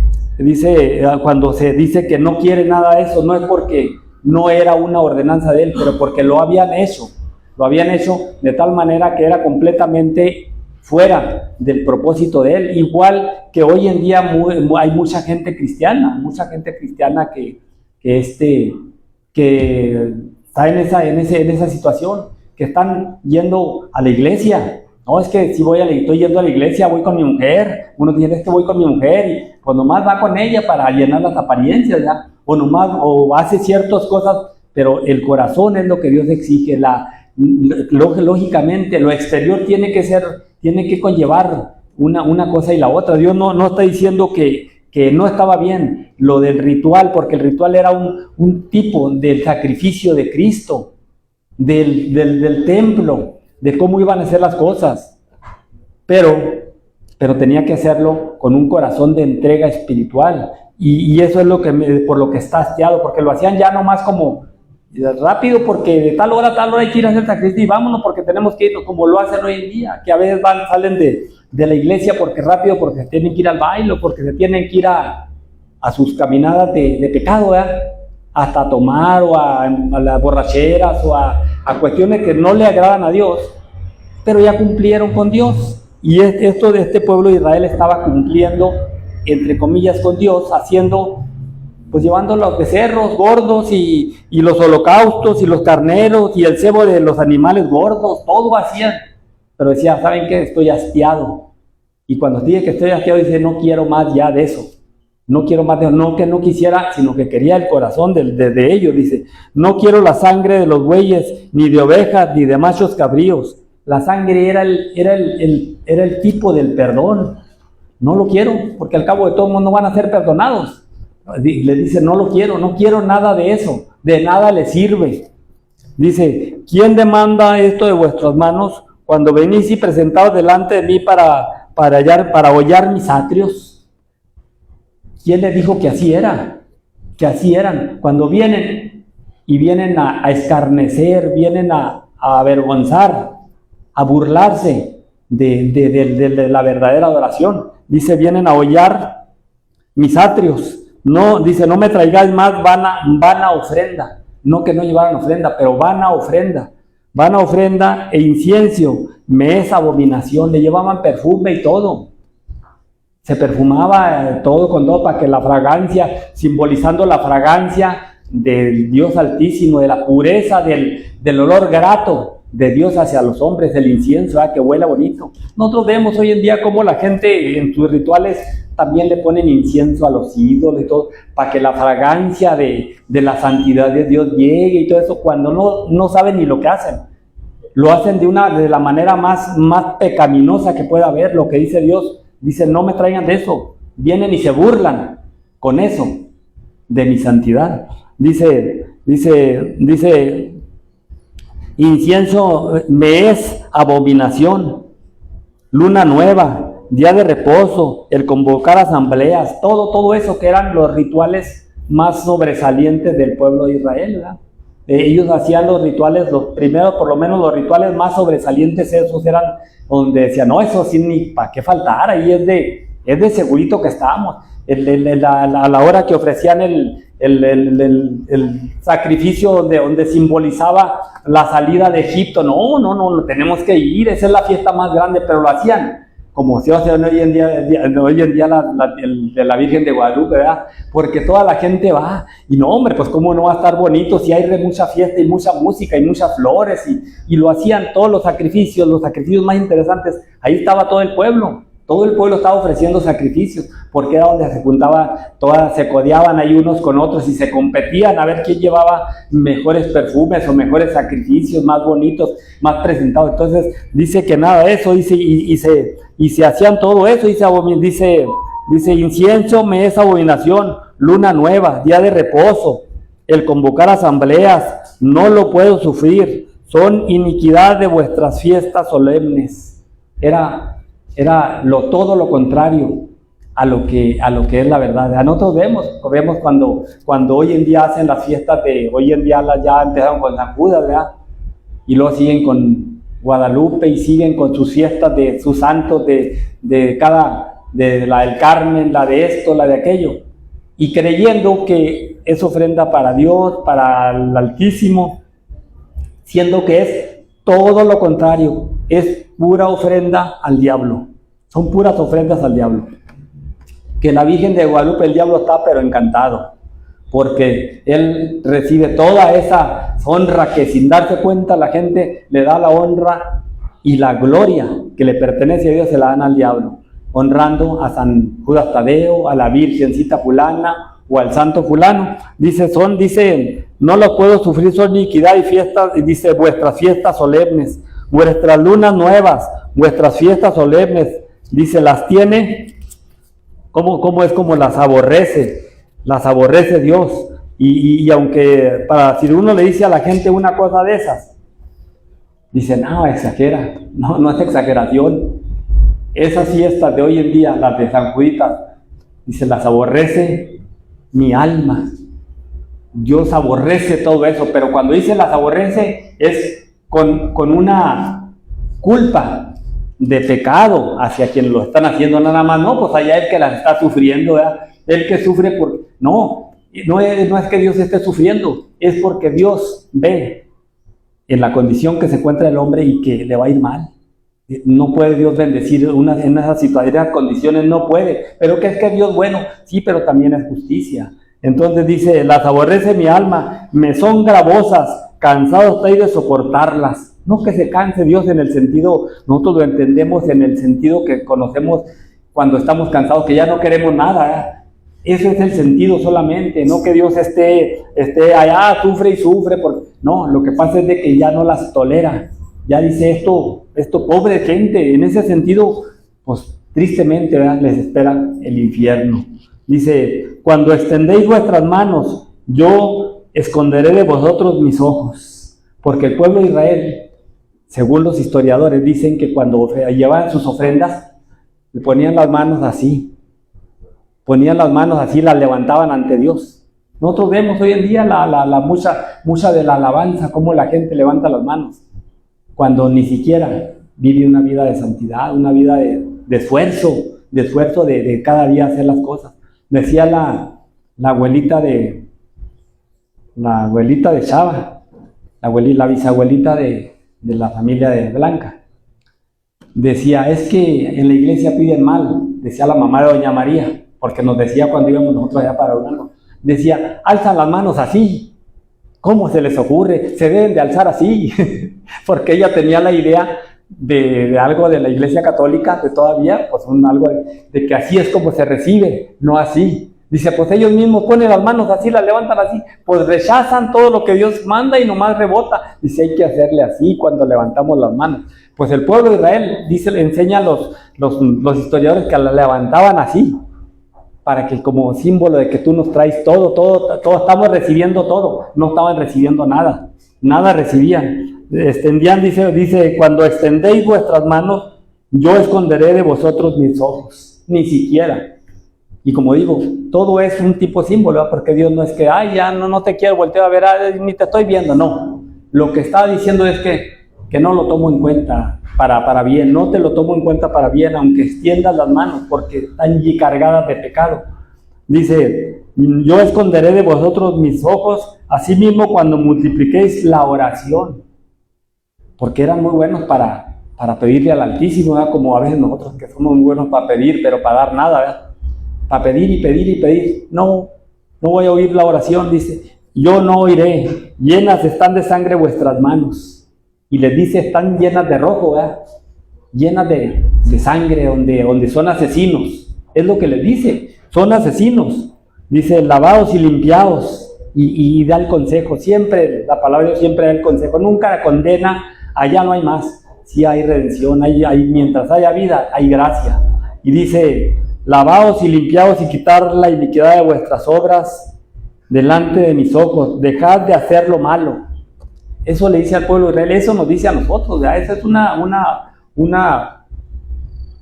cuando se dice que no quiere nada de eso, no es porque no era una ordenanza de él, pero porque lo habían hecho de tal manera que era completamente fuera del propósito de él. Igual que hoy en día hay mucha gente cristiana que está en esa situación, que están yendo a la iglesia. No, es que si estoy yendo a la iglesia, voy con mi mujer. Uno dice, es que voy con mi mujer, y pues nomás va con ella para llenar las apariencias, ¿ya? O hace ciertas cosas, pero el corazón es lo que Dios exige. Lógicamente, lo exterior tiene que conllevar una cosa y la otra. Dios no está diciendo que no estaba bien lo del ritual, porque el ritual era un tipo del sacrificio de Cristo, del templo, de cómo iban a hacer las cosas, pero tenía que hacerlo con un corazón de entrega espiritual, y eso es por lo que está hastiado, porque lo hacían ya nomás como rápido, porque de tal hora a tal hora hay que ir a hacer sacrificio y vámonos porque tenemos que irnos, como lo hacen hoy en día, que a veces salen de la iglesia porque se tienen que ir al baile, porque se tienen que ir a sus caminadas de pecado, ¿verdad? Hasta a tomar o a las borracheras o a cuestiones que no le agradan a Dios, pero ya cumplieron con Dios. Y esto de este pueblo de Israel estaba cumpliendo, entre comillas, con Dios, llevando los becerros gordos y los holocaustos y los carneros y el cebo de los animales gordos, todo hacían. Pero decía, ¿saben qué? Estoy hastiado. Y cuando dije que estoy hastiado, dice, no quiero más ya de eso. No quiero más de eso. No que no quisiera, sino que quería el corazón de ellos. Dice, no quiero la sangre de los bueyes, ni de ovejas, ni de machos cabríos. La sangre era el tipo del perdón. No lo quiero, porque al cabo de todo el mundo van a ser perdonados. Le dice, no quiero nada de eso, de nada le sirve. Dice, ¿quién demanda esto de vuestras manos cuando venís y presentaos delante de mí para hollar mis atrios? ¿Quién les dijo que así era? Que así eran. Cuando vienen a escarnecer, vienen a avergonzar, a burlarse de la verdadera adoración. Dice, vienen a hollar mis atrios. No, dice, no me traigáis más vana ofrenda. No que no llevaran ofrenda, pero vana ofrenda e incienso me es abominación. Le llevaban perfume y todo. Se perfumaba todo con todo para que la fragancia, simbolizando la fragancia del Dios Altísimo, de la pureza, del olor grato de Dios hacia los hombres, el incienso, que huela bonito. Nosotros vemos hoy en día cómo la gente en sus rituales también le ponen incienso a los ídolos y todo, para que la fragancia de la santidad de Dios llegue y todo eso, cuando no saben ni lo que hacen. Lo hacen de la manera más pecaminosa que pueda haber. Lo que dice Dios, dice, no me traigan de eso. Vienen y se burlan con eso, de mi santidad. Dice, incienso me es abominación, luna nueva, día de reposo, el convocar asambleas, todo eso que eran los rituales más sobresalientes del pueblo de Israel, ¿verdad? Ellos hacían los rituales, los primeros, por lo menos los rituales más sobresalientes, esos eran donde decían, no, eso sí, ni para qué faltar, ahí es de segurito que estamos. A la hora que ofrecían el sacrificio donde simbolizaba la salida de Egipto, no, tenemos que ir, esa es la fiesta más grande, pero lo hacían como se hace hoy en día de la Virgen de Guadalupe, ¿verdad? Porque toda la gente va, y no, hombre, pues cómo no va a estar bonito si hay mucha fiesta y mucha música y muchas flores, y lo hacían todos los sacrificios más interesantes. Ahí estaba todo el pueblo estaba ofreciendo sacrificios, porque era donde se juntaba, se codeaban ahí unos con otros y se competían a ver quién llevaba mejores perfumes o mejores sacrificios, más bonitos, más presentados. Entonces dice que nada de eso, dice, y se hacían todo eso, dice incienso me es abominación, luna nueva, día de reposo, el convocar asambleas, no lo puedo sufrir, son iniquidad de vuestras fiestas solemnes. era todo lo contrario a lo que es la verdad. A nosotros vemos cuando hoy en día hacen las fiestas hoy en día ya empezaron con San Judas, ¿verdad? Y luego siguen con Guadalupe y siguen con sus fiestas de sus santos de la del Carmen, la de esto, la de aquello, y creyendo que es ofrenda para Dios, para el Altísimo, siendo que es todo lo contrario, es pura ofrenda al diablo, son puras ofrendas al diablo. Que la Virgen de Guadalupe, el diablo está pero encantado, porque él recibe toda esa honra que sin darse cuenta la gente le da la honra y la gloria que le pertenece a Dios, se la dan al diablo, honrando a San Judas Tadeo, a la Virgencita fulana o al santo fulano. Dice, no lo puedo sufrir, son iniquidad y fiestas, dice, vuestras fiestas solemnes, vuestras lunas nuevas, vuestras fiestas solemnes, dice, las tiene, ¿cómo es como las aborrece Dios? Y aunque si uno le dice a la gente una cosa de esas, dice, no, exagera, no es exageración. Esas fiestas de hoy en día, las de San Juditas, dice, las aborrece mi alma. Dios aborrece todo eso, pero cuando dice las aborrece es con una culpa de pecado hacia quien lo están haciendo, nada más. No, pues allá el que las está sufriendo, ¿verdad? El que sufre no es que Dios esté sufriendo, es porque Dios ve en la condición que se encuentra el hombre y que le va a ir mal. No puede Dios bendecir en esas situaciones, condiciones, no puede. Pero ¿qué es que Dios bueno? Sí, pero también es justicia. Entonces dice, las aborrece mi alma, me son gravosas, cansado estoy de soportarlas. No que se canse Dios en el sentido, nosotros lo entendemos en el sentido que conocemos cuando estamos cansados, que ya no queremos nada, ¿eh? Ese es el sentido solamente, no que Dios esté allá, sufre y sufre, no, lo que pasa es de que ya no las tolera. Ya dice esto pobre gente, en ese sentido, pues tristemente, ¿verdad?, les espera el infierno. Dice, cuando extendéis vuestras manos, yo esconderé de vosotros mis ojos, porque el pueblo de Israel, según los historiadores, dicen que cuando llevaban sus ofrendas, le ponían las manos así, las levantaban ante Dios. Nosotros vemos hoy en día mucha de la alabanza, cómo la gente levanta las manos, cuando ni siquiera vive una vida de santidad, una vida de esfuerzo de cada día hacer las cosas. Decía la abuelita de Chava, la bisabuelita de la familia de Blanca, decía, es que en la iglesia piden mal, decía la mamá de doña María, porque nos decía cuando íbamos nosotros allá para Durango, decía, alzan las manos así. ¿Cómo se les ocurre? Se deben de alzar así, porque ella tenía la idea de algo de la iglesia católica, de todavía, pues algo de que así es como se recibe, no así. Dice, pues ellos mismos ponen las manos así, las levantan así, pues rechazan todo lo que Dios manda y nomás rebota. Dice, hay que hacerle así cuando levantamos las manos. Pues el pueblo de Israel, dice, le enseña a los historiadores que la levantaban así, para que como símbolo de que tú nos traes todo, estamos recibiendo todo, no estaban recibiendo nada recibían. Extendían, dice, cuando extendéis vuestras manos, yo esconderé de vosotros mis ojos, ni siquiera. Y como digo, todo es un tipo símbolo, ¿eh? Porque Dios no es que, ya no te quiero, volteo a ver, ni te estoy viendo, no. Lo que está diciendo es que no lo tomo en cuenta para bien, no te lo tomo en cuenta para bien, aunque extiendas las manos, porque están allí cargadas de pecado. Dice, yo esconderé de vosotros mis ojos, asimismo cuando multipliquéis la oración, porque eran muy buenos para pedirle al Altísimo, ¿verdad? Como a veces nosotros que somos muy buenos para pedir, pero para dar nada, ¿verdad? Para pedir y pedir y pedir, no voy a oír la oración, dice, yo no oiré, llenas están de sangre vuestras manos. Y les dice, están llenas de rojo, ¿verdad? Llenas de sangre, donde son asesinos. Es lo que les dice, son asesinos. Dice, lavaos y limpiaos. Y da el consejo, siempre, la palabra de Dios siempre da el consejo. Nunca condena, allá no hay más. Sí hay redención, mientras haya vida, hay gracia. Y dice, lavaos y limpiaos y quitar la iniquidad de vuestras obras delante de mis ojos. Dejad de hacer lo malo. Eso le dice al pueblo de Israel, eso nos dice a nosotros, ¿ya? Esa es una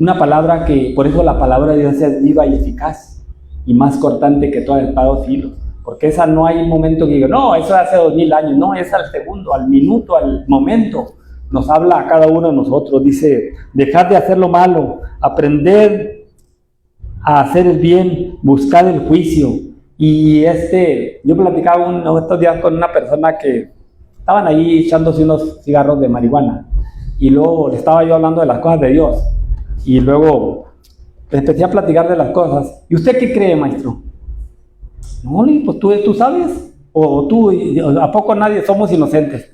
Una palabra que, por eso la palabra de Dios es viva y eficaz, y más cortante que toda espada de filo. Porque esa no hay momento que diga, no, eso hace 2000 años. No, es al segundo, al minuto, al momento. Nos habla a cada uno de nosotros. Dice, dejar de hacer lo malo, aprender a hacer el bien, buscar el juicio. Y yo platicaba estos días con una persona que estaban ahí echándose unos cigarros de marihuana. Y luego le estaba yo hablando de las cosas de Dios. Y luego empecé a platicar de las cosas. ¿Y usted qué cree, maestro? No, pues tú sabes. O tú, ¿a poco nadie somos inocentes?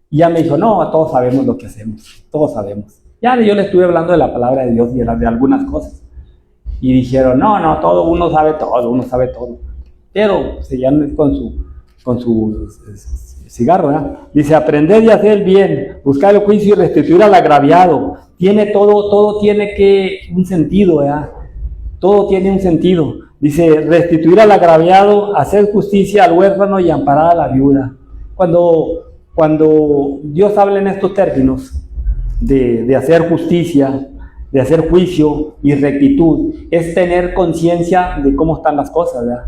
Y ya me dijo, no, todos sabemos lo que hacemos. Todos sabemos. Ya yo le estuve hablando de la palabra de Dios y de algunas cosas. Y dijeron, no, todo uno sabe todo. Pero seguían con su cigarro, ¿verdad? Dice, aprender y hacer el bien, buscar el juicio y restituir al agraviado. Todo tiene un sentido, ¿verdad? Todo tiene un sentido. Dice, restituir al agraviado, hacer justicia al huérfano y amparar a la viuda. Cuando Dios habla en estos términos de hacer justicia, de hacer juicio y rectitud, es tener conciencia de cómo están las cosas, ¿verdad?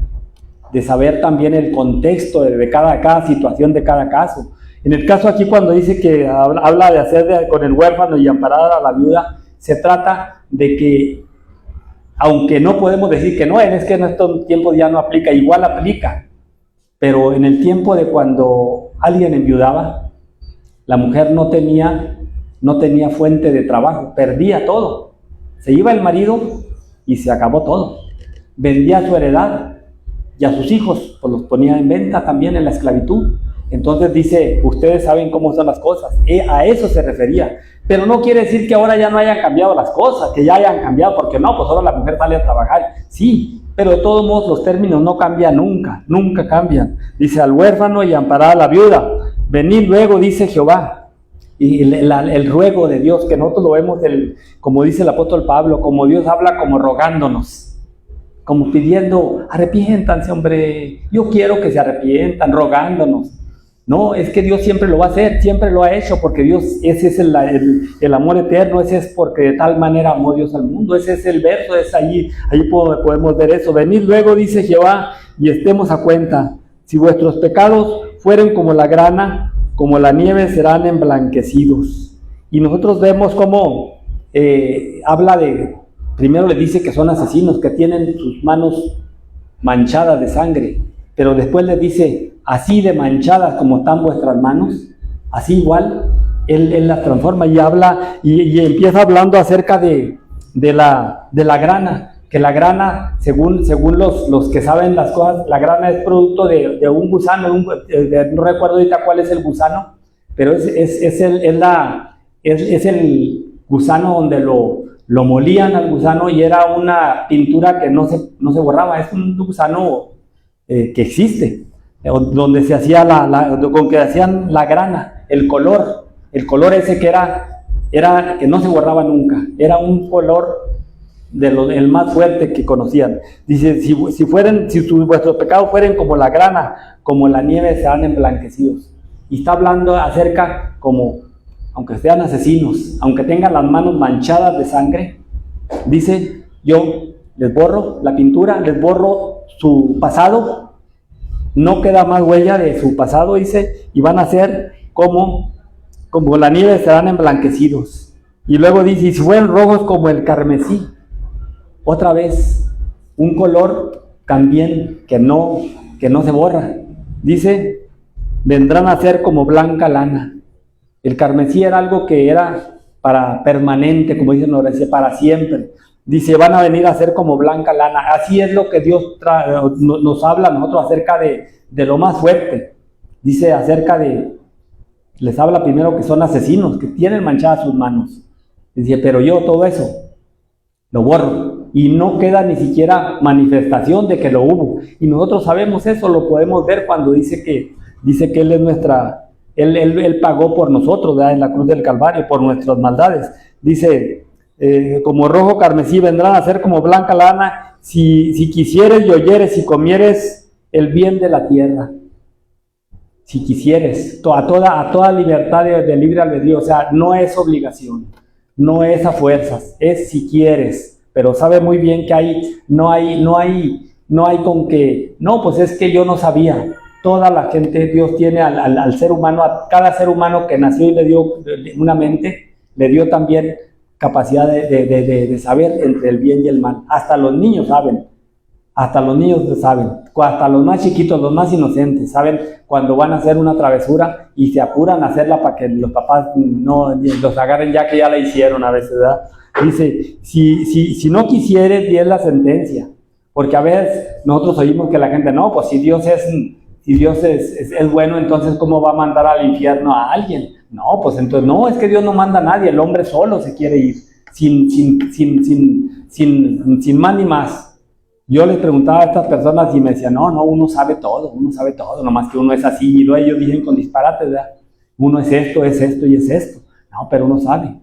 De saber también el contexto de cada situación, de cada caso. En el caso aquí, cuando dice que habla de hacer con el huérfano y amparar a la viuda, se trata de que, aunque no podemos decir que no, es que en estos tiempos ya no aplica, igual aplica, pero en el tiempo de cuando alguien enviudaba, la mujer no tenía fuente de trabajo, perdía todo. Se iba el marido y se acabó todo. Vendía su heredad y a sus hijos pues los ponía en venta también en la esclavitud. Entonces dice, ustedes saben cómo son las cosas. A eso se refería. Pero no quiere decir que ahora ya no hayan cambiado las cosas, que ya hayan cambiado, porque no, pues ahora la mujer sale a trabajar. Sí, pero de todos modos los términos no cambian nunca cambian. Dice, al huérfano y amparar a la viuda. Venid luego, dice Jehová. Y el ruego de Dios, que nosotros lo vemos, como dice el apóstol Pablo, como Dios habla como rogándonos, como pidiendo, arrepiéntanse, hombre, yo quiero que se arrepientan, rogándonos. No, es que Dios siempre lo va a hacer, siempre lo ha hecho, porque Dios, ese es el amor eterno, ese es porque de tal manera amó Dios al mundo, ese es el verso, es ahí podemos ver eso. Venid luego, dice Jehová, y estemos a cuenta. Si vuestros pecados fueren como la grana, como la nieve serán emblanquecidos. Y nosotros vemos cómo habla primero le dice que son asesinos, que tienen sus manos manchadas de sangre, pero después les dice, así de manchadas como están vuestras manos, así igual, Él las transforma y habla, y empieza hablando acerca de la grana, que la grana, según los que saben las cosas, la grana es producto de un gusano, no recuerdo ahorita cuál es el gusano, pero es el gusano donde lo molían al gusano y era una pintura que no se borraba, es un gusano que existe, donde se hacía con que hacían la grana, el color ese que era que no se borraba nunca, era un color el más fuerte que conocían. Dice, si vuestros pecados fueren como la grana, como la nieve, serán emblanquecidos. Y está hablando acerca como, aunque sean asesinos, aunque tengan las manos manchadas de sangre, dice, yo les borro la pintura, les borro su pasado, no queda más huella de su pasado, dice, y van a ser como la nieve, serán emblanquecidos. Y luego dice, y si fueran rojos como el carmesí, otra vez, un color también que no se borra. Dice, vendrán a ser como blanca lana. El carmesí era algo que era para permanente, como dicen ahora, para siempre. Dice, van a venir a ser como blanca lana. Así es lo que Dios nos habla a nosotros acerca de lo más fuerte. Dice les habla primero que son asesinos, que tienen manchadas sus manos. Dice, pero yo todo eso lo borro. Y no queda ni siquiera manifestación de que lo hubo. Y nosotros sabemos eso, lo podemos ver cuando dice que Él es Él pagó por nosotros, ¿verdad? En la cruz del Calvario, por nuestras maldades. Dice, como rojo carmesí vendrán a ser como blanca lana, si quisieres y oyeres y comieres el bien de la tierra. Si quisieres, a toda libertad de libre albedrío, o sea, no es obligación. no es a fuerzas, es si quieres, pero sabe muy bien que no hay con que, no, pues es que yo no sabía. Toda la gente, Dios tiene al ser humano, a cada ser humano que nació y le dio una mente, le dio también capacidad de saber entre el bien y el mal. Hasta los niños saben, hasta los más chiquitos, los más inocentes, saben cuando van a hacer una travesura y se apuran a hacerla para que los papás no los agarren ya que ya la hicieron a veces, ¿verdad? Dice, si no quisieres, di es la sentencia. Porque a veces nosotros oímos que la gente, no, pues si Dios es bueno, entonces ¿cómo va a mandar al infierno a alguien? No, pues entonces no, es que Dios no manda a nadie, el hombre solo se quiere ir, sin más ni más. Yo les preguntaba a estas personas y me decían, no, uno sabe todo, nomás que uno es así, y luego ellos dicen con disparates, ¿verdad? Uno es esto y es esto. No, pero uno sabe.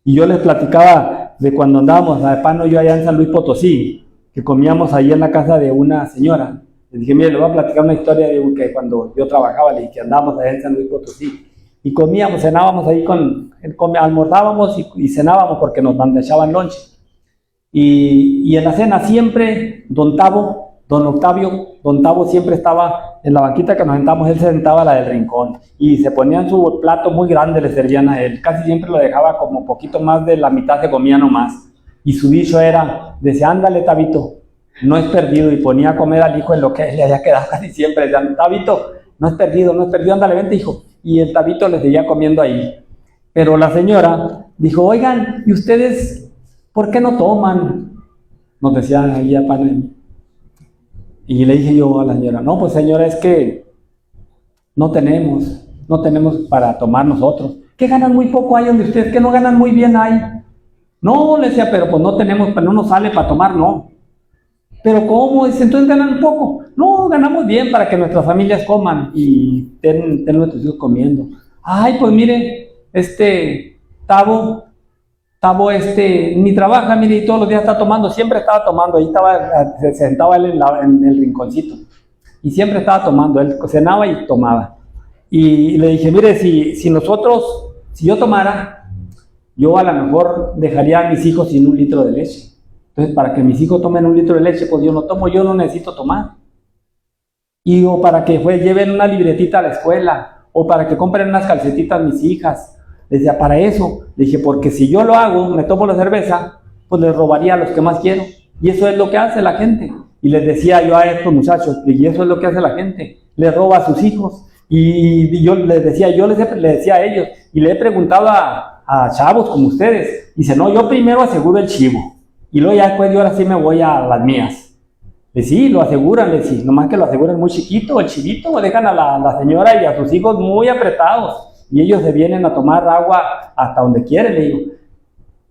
Y yo les platicaba de cuando andábamos, a Pano y yo allá en San Luis Potosí, que comíamos ahí en la casa de una señora. Les dije, mire, le voy a platicar una historia de que cuando yo trabajaba, le dije que andábamos allá en San Luis Potosí. Y comíamos, cenábamos ahí, almorzábamos y cenábamos porque nos echaban lonche. Y en la cena siempre don Octavio siempre estaba en la banquita que nos sentamos, él se sentaba a la del rincón y se ponían su plato muy grande, le servían a él, casi siempre lo dejaba como poquito más de la mitad, se comía nomás. Y su dicho decía, ándale Tabito, no es perdido, y ponía a comer al hijo en lo que le había quedado casi siempre, decían, Tabito, no es perdido, ándale, vente hijo. Y el Tabito le seguía comiendo ahí. Pero la señora dijo, oigan, ¿y ustedes por qué no toman? Nos decían ahí a Pan. Y le dije yo a la señora, no, pues señora, es que no tenemos para tomar nosotros. ¿Qué ganan muy poco hay donde ustedes? ¿Que no ganan muy bien ahí? No, le decía, pero pues no tenemos, pero no nos sale para tomar, no. ¿Pero cómo? Dice, entonces ganan poco. No, ganamos bien para que nuestras familias coman y ten nuestros hijos comiendo. Ay, pues mire, Tavo ni trabaja, mire, y todos los días está tomando, siempre estaba tomando, ahí se sentaba él en el rinconcito, y siempre estaba tomando, él cenaba y tomaba. Y le dije, mire, si yo tomara, yo a lo mejor dejaría a mis hijos sin 1 litro de leche. Entonces, para que mis hijos tomen 1 litro de leche, pues yo no tomo, yo no necesito tomar. Y o para que lleven una libretita a la escuela, o para que compren unas calcetitas a mis hijas. Le decía, para eso. Le dije, porque si yo lo hago, me tomo la cerveza, pues les robaría a los que más quiero. Y eso es lo que hace la gente. Y les decía yo a estos muchachos, y eso es lo que hace la gente. Les roba a sus hijos. Y yo les decía a ellos, y le he preguntado a chavos como ustedes. Dice, no, yo primero aseguro el chivo. Y luego ya después yo ahora sí me voy a las mías. Le sí, lo aseguran, le sí, nomás que lo aseguran muy chiquito, el chivito, o dejan a la señora y a sus hijos muy apretados. Y ellos se vienen a tomar agua hasta donde quieren, le digo.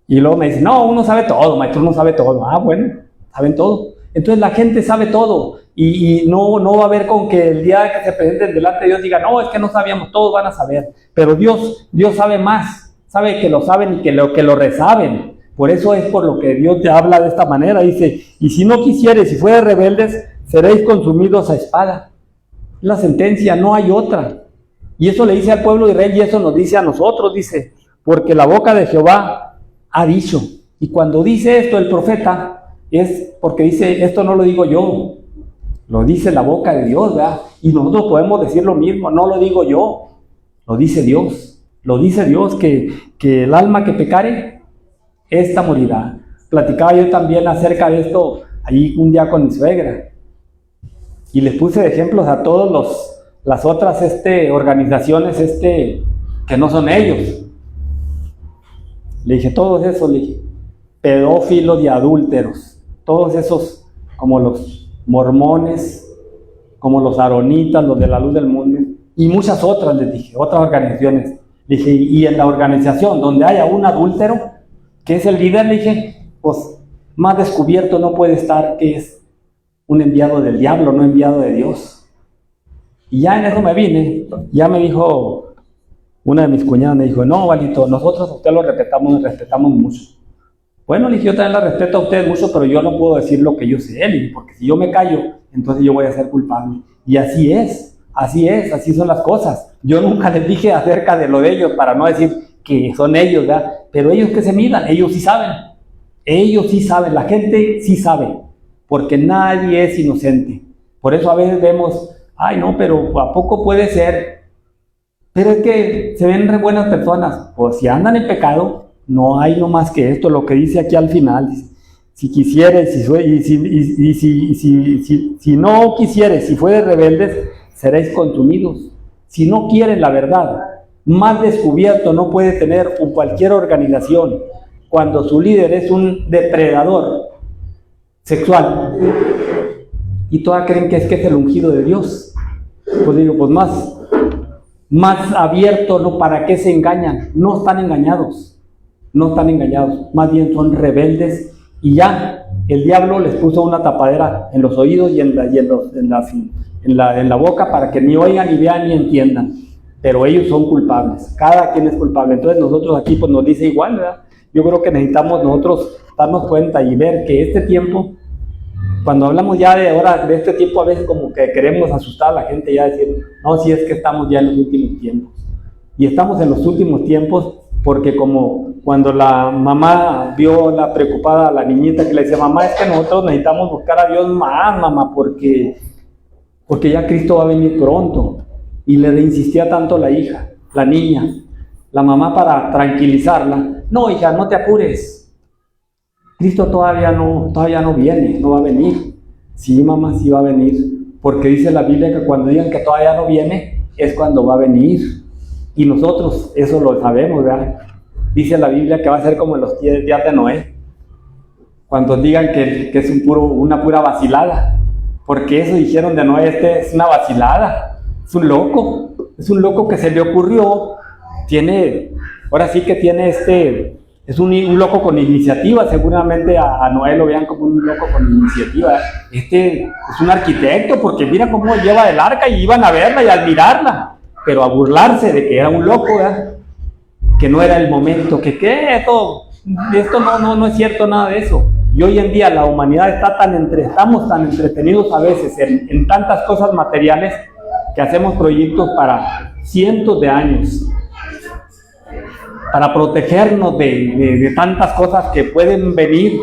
Y luego me dicen, no, uno sabe todo, maestro, uno sabe todo. Ah, bueno, saben todo. Entonces la gente sabe todo. Y no va a haber con que el día que se presenten delante de Dios diga, no, es que no sabíamos, todos van a saber. Pero Dios sabe más, sabe que lo saben y que lo resaben. Por eso es por lo que Dios te habla de esta manera. Dice, y si no quisieres, si fueres rebeldes, seréis consumidos a espada. La sentencia, no hay otra. Y eso le dice al pueblo de Israel y eso nos dice a nosotros, dice, porque la boca de Jehová ha dicho. Y cuando dice esto el profeta, es porque dice, esto no lo digo yo, lo dice la boca de Dios, ¿verdad? Y nosotros podemos decir lo mismo, no lo digo yo, lo dice Dios. Lo dice Dios, que el alma que pecare, esta morirá. Platicaba yo también acerca de esto allí un día con mi suegra. Y les puse de ejemplos a todos las otras organizaciones que no son ellos. Le dije, todos esos, le dije, pedófilos y adúlteros, todos esos, como los mormones, como los aronitas, los de la luz del mundo, y muchas otras, les dije, otras organizaciones. Le dije, y en la organización donde haya un adúltero, que es el líder, le dije, pues más descubierto no puede estar que es un enviado del diablo, no enviado de Dios. Y ya en eso me vine, ya me dijo una de mis cuñadas, me dijo, no, Valito, nosotros a usted lo respetamos mucho. Bueno, le dije, yo también la respeto a usted mucho, pero yo no puedo decir lo que yo sé, le dije, porque si yo me callo, entonces yo voy a ser culpable. Y así son las cosas. Yo nunca les dije acerca de lo de ellos, para no decir que son ellos, ¿verdad? Pero ellos que se midan, ellos sí saben, la gente sí sabe, porque nadie es inocente. Por eso a veces vemos, ay no, pero ¿a poco puede ser? Pero es que se ven re buenas personas, pues si andan en pecado, no hay no más que esto, lo que dice aquí al final, dice, si quisieres, si no quisieres, si fueres rebeldes, seréis consumidos. Si no quieren la verdad, más descubierto no puede tener cualquier organización cuando su líder es un depredador sexual y todas creen que es el ungido de Dios. Pues digo, pues más abierto, ¿no? ¿Para qué se engañan? No están engañados, más bien son rebeldes y ya el diablo les puso una tapadera en los oídos y en la boca para que ni oigan, ni vean, ni entiendan. Pero ellos son culpables, cada quien es culpable. Entonces nosotros aquí pues nos dice igual, ¿verdad? Yo creo que necesitamos nosotros darnos cuenta y ver que este tiempo, cuando hablamos ya de ahora, de este tiempo, a veces como que queremos asustar a la gente ya decir, no, si es que estamos ya en los últimos tiempos. Y estamos en los últimos tiempos porque como cuando la mamá vio la preocupada a la niñita que le decía, mamá, es que nosotros necesitamos buscar a Dios más, mamá, porque ya Cristo va a venir pronto. Y le insistía tanto la hija, la niña, la mamá para tranquilizarla, no, hija, no te apures, Cristo todavía no viene, no va a venir. Sí, mamá, sí va a venir, porque dice la Biblia que cuando digan que todavía no viene, es cuando va a venir. Y nosotros eso lo sabemos, ¿verdad? Dice la Biblia que va a ser como en los días de Noé, cuando digan que es una pura vacilada, porque eso dijeron de Noé, es una vacilada, es un loco que se le ocurrió, ahora sí que tiene es un loco con iniciativa, seguramente a Noé lo vean como un loco con iniciativa. Es un arquitecto, porque mira cómo lleva el arca y iban a verla y a admirarla, pero a burlarse de que era un loco, ¿verdad? Que no era el momento, esto no es cierto nada de eso. Y hoy en día la humanidad estamos tan entretenidos a veces en tantas cosas materiales que hacemos proyectos para cientos de años, para protegernos de tantas cosas que pueden venir,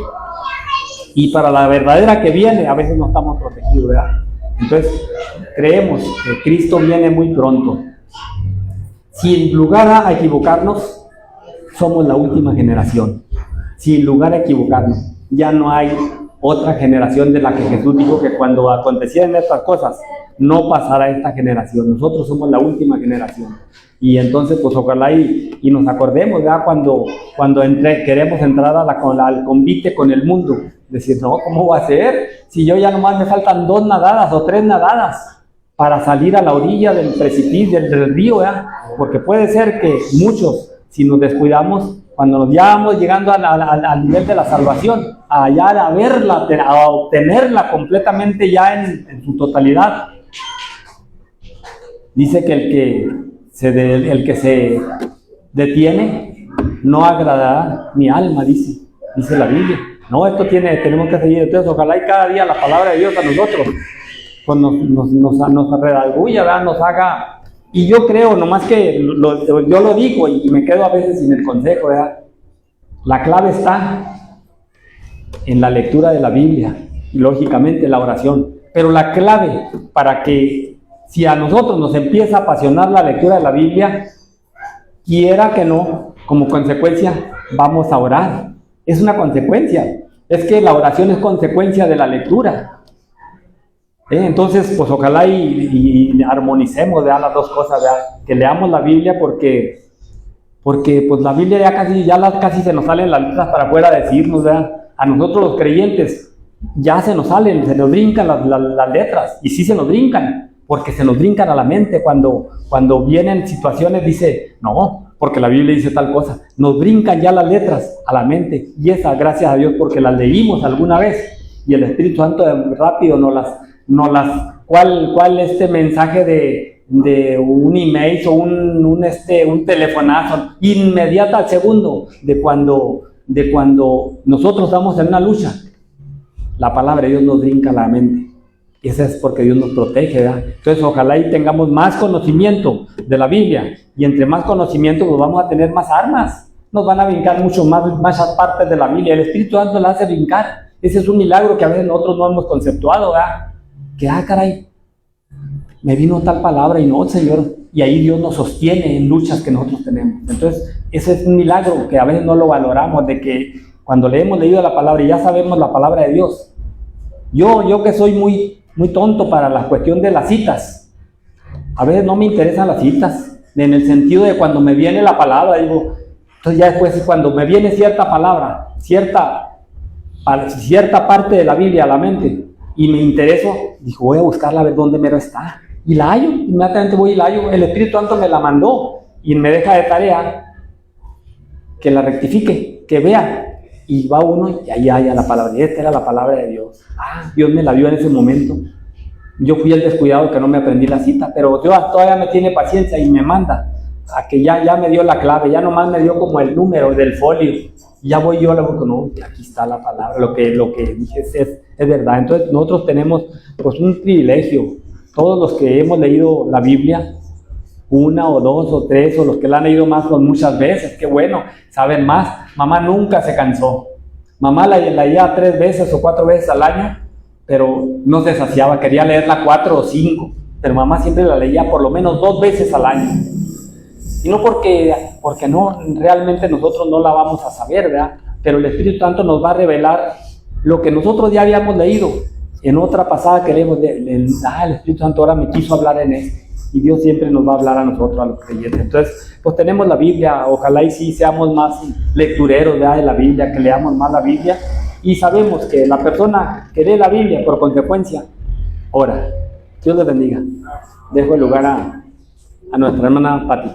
y para la verdadera que viene a veces no estamos protegidos, ¿verdad? Entonces creemos que Cristo viene muy pronto. Sin lugar a equivocarnos, somos la última generación, sin lugar a equivocarnos. Ya no hay otra generación de la que Jesús dijo que cuando acontecieran estas cosas no pasará esta generación. Nosotros somos la última generación. Y entonces, pues ojalá y nos acordemos, ¿verdad? Cuando queremos entrar al convite con el mundo, decir, no, ¿cómo va a ser? Si yo ya nomás me faltan 2 nadadas o 3 nadadas para salir a la orilla del precipicio, del río, ¿verdad? Porque puede ser que muchos, si nos descuidamos, cuando nos vamos llegando al nivel de la salvación, a hallar, a verla, a obtenerla completamente ya en su totalidad, dice que el que se detiene no agradará mi alma, dice la Biblia. No, tenemos que seguir. Entonces ojalá y cada día la palabra de Dios a nosotros pues nos redarguya, ¿verdad? Nos haga. Y yo creo, nomás que yo lo digo y me quedo a veces sin el consejo, ¿verdad? La clave está en la lectura de la Biblia y lógicamente la oración. Pero la clave para que, si a nosotros nos empieza a apasionar la lectura de la Biblia, quiera que no, como consecuencia, vamos a orar. Es una consecuencia. Es que la oración es consecuencia de la lectura. Entonces, pues ojalá y armonicemos, ¿verdad? Las dos cosas, ¿verdad? Que leamos la Biblia porque pues la Biblia casi se nos salen las letras para afuera a decirnos, ¿verdad? A nosotros los creyentes ya se nos brincan las letras, y sí se nos brincan, porque se nos brincan a la mente cuando vienen situaciones, dice, no, porque la Biblia dice tal cosa, nos brincan ya las letras a la mente, y esa, gracias a Dios, porque las leímos alguna vez, y el Espíritu Santo rápido ¿cuál mensaje de un email o un telefonazo inmediata al segundo de cuando nosotros estamos en una lucha? La palabra de Dios nos brinca a la mente. Y eso es porque Dios nos protege, ¿verdad? Entonces, ojalá y tengamos más conocimiento de la Biblia. Y entre más conocimiento, pues vamos a tener más armas. Nos van a brincar mucho más partes de la Biblia. El Espíritu Santo la hace brincar. Ese es un milagro que a veces nosotros no hemos conceptuado, ¿verdad? Que, caray, me vino tal palabra y no, Señor. Y ahí Dios nos sostiene en luchas que nosotros tenemos. Entonces, ese es un milagro que a veces no lo valoramos, de que cuando le hemos leído la palabra y ya sabemos la palabra de Dios. Yo que soy muy tonto para la cuestión de las citas. A veces no me interesan las citas, en el sentido de cuando me viene la palabra, digo, entonces ya después cuando me viene cierta palabra, cierta parte de la Biblia a la mente, y me intereso, digo, voy a buscarla a ver dónde mero está. Y la hallo, inmediatamente voy y la hallo. El Espíritu Santo me la mandó y me deja de tarea que la rectifique, que vea. Y va uno y ahí haya la palabra. Y esta era la palabra de Dios. Dios me la dio en ese momento. Yo fui el descuidado que no me aprendí la cita, pero Dios todavía me tiene paciencia y me manda a que ya me dio la clave, ya nomás me dio como el número del folio. Ya voy yo, le digo, no, aquí está la palabra, lo que dije es verdad. Entonces nosotros tenemos pues un privilegio. Todos los que hemos leído la Biblia, una o dos o tres, o los que la han leído más con muchas veces, qué bueno, saben más. Mamá nunca se cansó. Mamá la leía 3 veces o 4 veces al año, pero no se saciaba, quería leerla 4 o 5, pero mamá siempre la leía por lo menos 2 veces al año. Y no porque no, realmente nosotros no la vamos a saber, ¿verdad? Pero el Espíritu Santo nos va a revelar lo que nosotros ya habíamos leído. En otra pasada queremos, el Espíritu Santo ahora me quiso hablar en esto. Y Dios siempre nos va a hablar a nosotros, a los creyentes. Entonces, pues tenemos la Biblia, ojalá y sí seamos más lectureros, ¿verdad?, de la Biblia, que leamos más la Biblia. Y sabemos que la persona que lee la Biblia, por consecuencia, ora. Dios les bendiga. Dejo el lugar a nuestra hermana Pati.